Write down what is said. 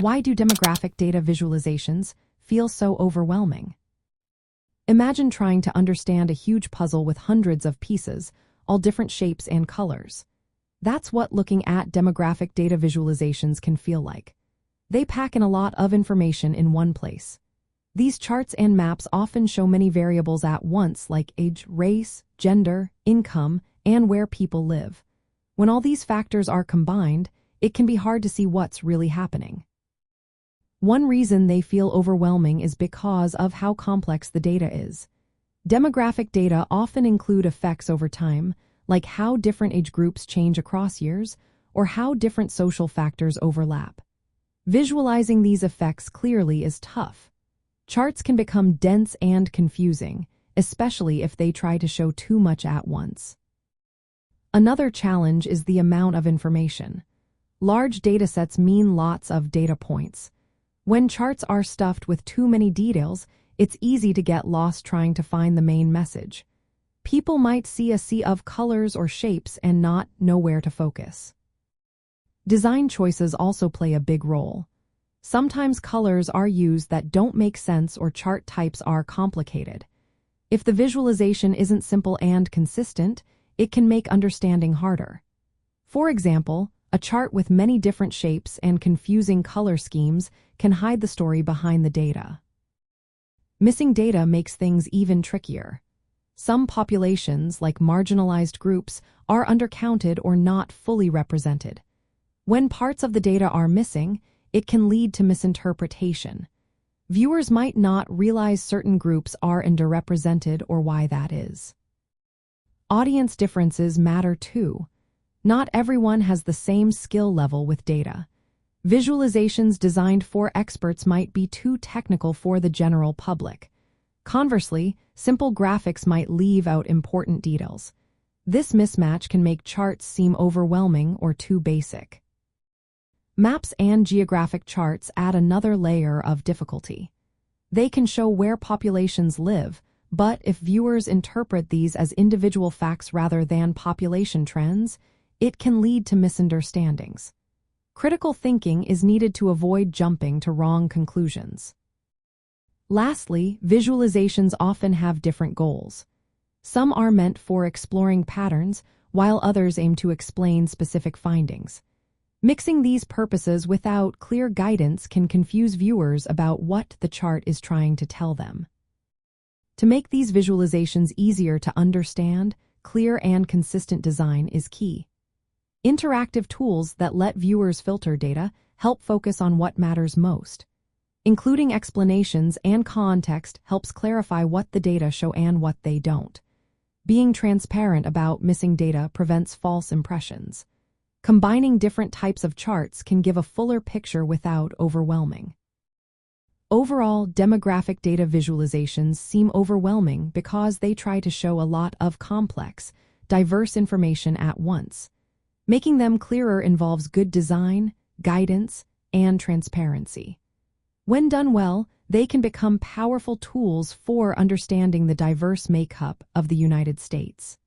Why do demographic data visualizations feel so overwhelming? Imagine trying to understand a huge puzzle with hundreds of pieces, all different shapes and colors. That's what looking at demographic data visualizations can feel like. They pack in a lot of information in one place. These charts and maps often show many variables at once, like age, race, gender, income, and where people live. When all these factors are combined, it can be hard to see what's really happening. One reason they feel overwhelming is because of how complex the data is. Demographic data often include effects over time, like how different age groups change across years, or how different social factors overlap. Visualizing these effects clearly is tough. Charts can become dense and confusing, especially if they try to show too much at once. Another challenge is the amount of information. Large datasets mean lots of data points. When charts are stuffed with too many details, it's easy to get lost trying to find the main message. People might see a sea of colors or shapes and not know where to focus. Design choices also play a big role. Sometimes colors are used that don't make sense or chart types are complicated. If the visualization isn't simple and consistent, it can make understanding harder. For example, a chart with many different shapes and confusing color schemes can hide the story behind the data. Missing data makes things even trickier. Some populations, like marginalized groups, are undercounted or not fully represented. When parts of the data are missing, it can lead to misinterpretation. Viewers might not realize certain groups are underrepresented or why that is. Audience differences matter too. Not everyone has the same skill level with data. Visualizations designed for experts might be too technical for the general public. Conversely, simple graphics might leave out important details. This mismatch can make charts seem overwhelming or too basic. Maps and geographic charts add another layer of difficulty. They can show where populations live, but if viewers interpret these as individual facts rather than population trends, it can lead to misunderstandings. Critical thinking is needed to avoid jumping to wrong conclusions. Lastly, visualizations often have different goals. Some are meant for exploring patterns, while others aim to explain specific findings. Mixing these purposes without clear guidance can confuse viewers about what the chart is trying to tell them. To make these visualizations easier to understand, clear and consistent design is key. Interactive tools that let viewers filter data help focus on what matters most. Including explanations and context helps clarify what the data show and what they don't. Being transparent about missing data prevents false impressions. Combining different types of charts can give a fuller picture without overwhelming. Overall, demographic data visualizations seem overwhelming because they try to show a lot of complex, diverse information at once. Making them clearer involves good design, guidance, and transparency. When done well, they can become powerful tools for understanding the diverse makeup of the United States.